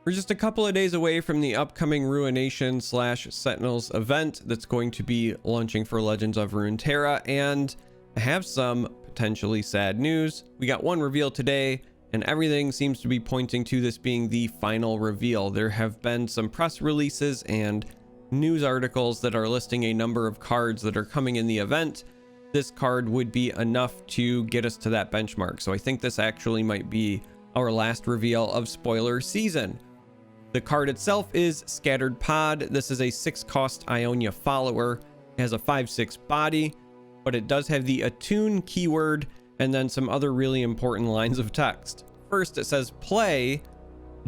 We're just a couple of days away from the upcoming Ruination / Sentinels event that's going to be launching for Legends of Runeterra, and I have some potentially sad news. We got one reveal today, and everything seems to be pointing to this being the final reveal. There have been some press releases and news articles that are listing a number of cards that are coming in the event. This card would be enough to get us to that benchmark, so I think this actually might be our last reveal of spoiler season. The card itself is Scattered Pod. This is a 6-cost Ionia follower. It has a 5/6 body, but it does have the attune keyword and then some other really important lines of text. First, it says play,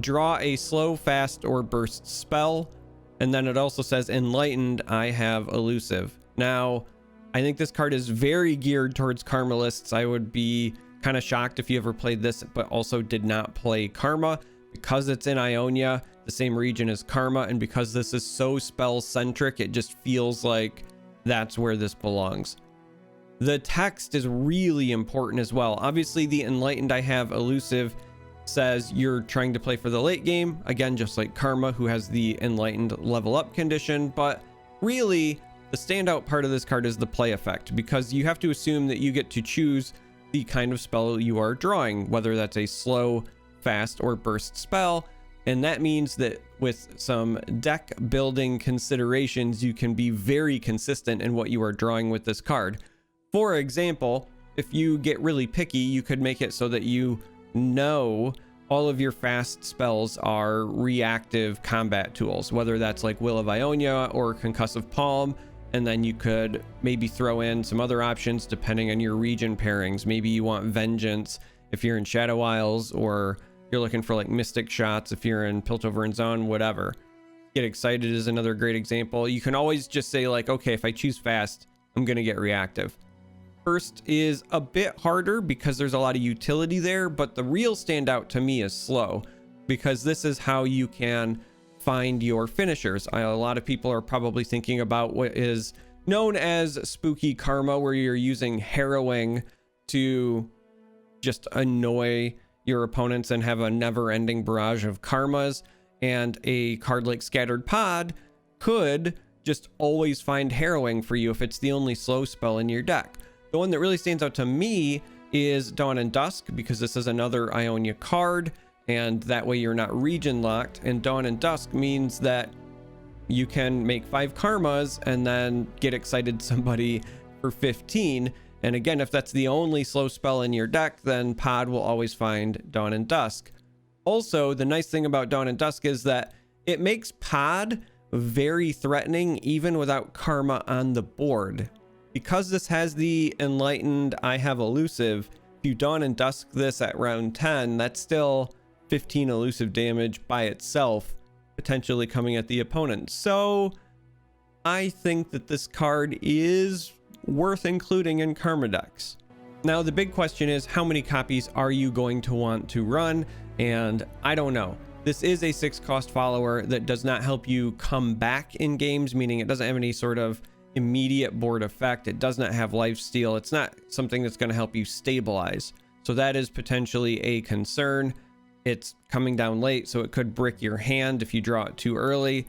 draw a slow, fast, or burst spell, and then it also says enlightened, I have elusive. Now, I think this card is very geared towards Karma lists. I would be kind of shocked if you ever played this but also did not play Karma, because it's in Ionia, the same region as Karma, and because this is so spell centric, it just feels like that's where this belongs. The text is really important as well. Obviously, the enlightened, I have elusive says you're trying to play for the late game, again, just like Karma, who has the enlightened level up condition. But really, the standout part of this card is the play effect, because you have to assume that you get to choose the kind of spell you are drawing, whether that's a slow, fast, or burst spell. And that means that with some deck building considerations, you can be very consistent in what you are drawing with this card. For example, if you get really picky, you could make it so that you know all of your fast spells are reactive combat tools, whether that's like Will of Ionia or Concussive Palm, and then you could maybe throw in some other options depending on your region pairings. Maybe you want Vengeance if you're in Shadow Isles, or you're looking for like Mystic Shots if you're in Piltover and Zone, whatever. Get Excited is another great example. You can always just say like, okay, if I choose fast, I'm gonna get reactive. First is a bit harder because there's a lot of utility there, but the real standout to me is slow, because this is how you can find your finishers. A lot of people are probably thinking about what is known as spooky Karma, where you're using harrowing to just annoy your opponents and have a never-ending barrage of karmas, and a card like Scattered Pod could just always find harrowing for you if it's the only slow spell in your deck. The one that really stands out to me is Dawn and Dusk, because this is another Ionia card, and that way you're not region locked. And Dawn and Dusk means that you can make 5 karmas and then get excited somebody for 15. And again, if that's the only slow spell in your deck, then Pod will always find Dawn and Dusk. Also, the nice thing about Dawn and Dusk is that it makes Pod very threatening even without Karma on the board. Because this has the enlightened, I have elusive, if you Dawn and Dusk this at round 10, that's still 15 elusive damage by itself, potentially coming at the opponent. So I think that this card is worth including in Karma decks. Now, the big question is, how many copies are you going to want to run? And I don't know. This is a 6-cost follower that does not help you come back in games, meaning it doesn't have any sort of immediate board effect. It does not have lifesteal. It's not something that's going to help you stabilize. So that is potentially a concern. It's coming down late, so it could brick your hand if you draw it too early.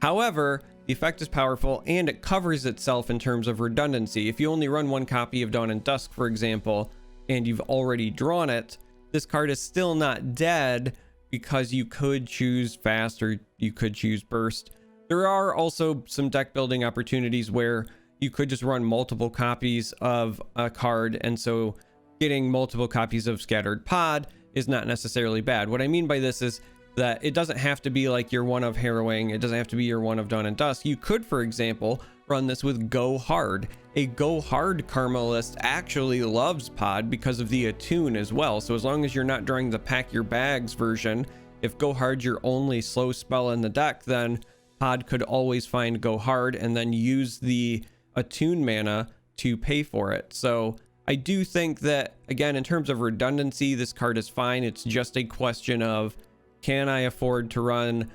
However, the effect is powerful and it covers itself in terms of redundancy. If you only run 1 copy of Dawn and Dusk, for example, and you've already drawn it, this card is still not dead, because you could choose fast or you could choose burst. There are also some deck building opportunities where you could just run multiple copies of a card, and so getting multiple copies of Scattered Pod is not necessarily bad. What I mean by this is that it doesn't have to be like your one of Harrowing. It doesn't have to be your one of Dawn and Dusk. You could, for example, run this with Go Hard. A Go Hard Karma list actually loves Pod because of the attune as well. So as long as you're not drawing the Pack Your Bags version, if Go Hard's your only slow spell in the deck, then Pod could always find Go Hard and then use the attune mana to pay for it. So I do think that, again, in terms of redundancy, this card is fine. It's just a question of, can I afford to run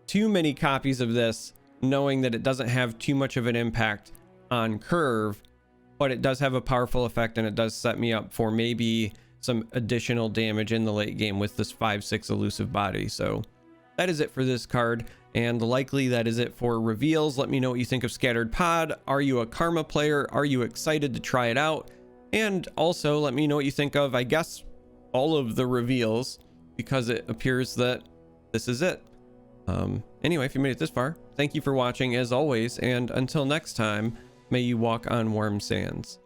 too many copies of this, knowing that it doesn't have too much of an impact on curve, but it does have a powerful effect, and it does set me up for maybe some additional damage in the late game with this 5/6 elusive body. So that is it for this card, and likely that is it for reveals. Let me know what you think of Scattered Pod. Are you a Karma player? Are you excited to try it out? And also let me know what you think of, I guess, all of the reveals, because it appears that this is it. Anyway, if you made it this far, thank you for watching as always, and until next time, may you walk on warm sands.